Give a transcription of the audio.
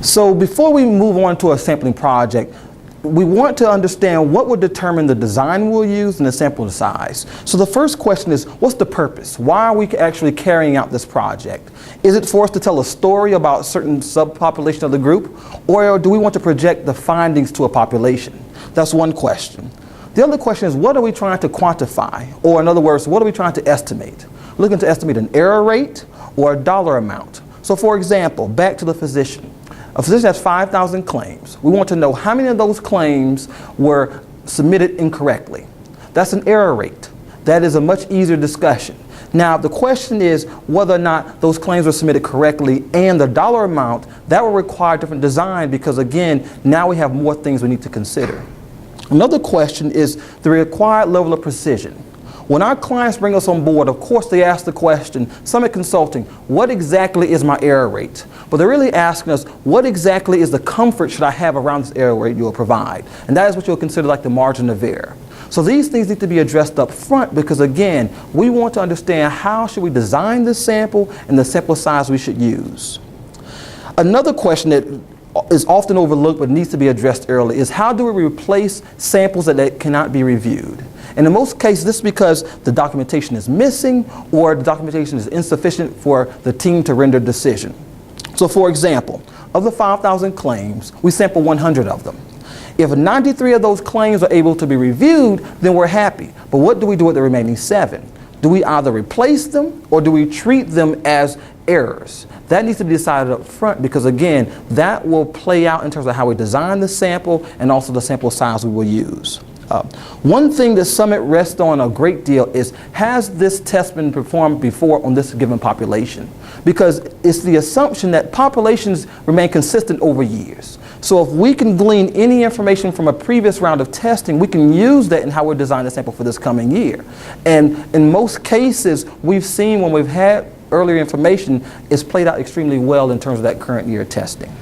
So before we move on to a sampling project, we want to understand what would determine the design we'll use and the sample size. So the first question is, what's the purpose? Why are we actually carrying out this project? Is it for us to tell a story about a certain subpopulation of the group, or do we want to project the findings to a population? That's one question. The other question is, what are we trying to quantify? Or in other words, what are we trying to estimate? We're looking to estimate an error rate or a dollar amount. So for example, back to the physician. A physician has 5,000 claims. We want to know how many of those claims were submitted incorrectly. That's an error rate. That is a much easier discussion. Now, the question is whether or not those claims were submitted correctly, and the dollar amount, that will require different design because, again, now we have more things we need to consider. Another question is the required level of precision. When our clients bring us on board, of course they ask the question, Summit Consulting, what exactly is my error rate? But they're really asking us, what exactly is the comfort should I have around this error rate you will provide? And that is what you'll consider like the margin of error. So these things need to be addressed up front because, again, we want to understand how should we design this sample and the sample size we should use. Another question that is often overlooked but needs to be addressed early is how do we replace samples that cannot be reviewed? And in most cases, this is because the documentation is missing or the documentation is insufficient for the team to render a decision. So for example, of the 5,000 claims, we sample 100 of them. If 93 of those claims are able to be reviewed, then we're happy. But what do we do with the remaining 7? Do we either replace them or do we treat them as errors? That needs to be decided up front because, again, that will play out in terms of how we design the sample and also the sample size we will use. One thing that Summit rests on a great deal is, has this test been performed before on this given population? Because it's the assumption that populations remain consistent over years. So if we can glean any information from a previous round of testing, we can use that in how we design the sample for this coming year. And in most cases, we've seen when we've had earlier information, it's played out extremely well in terms of that current year testing.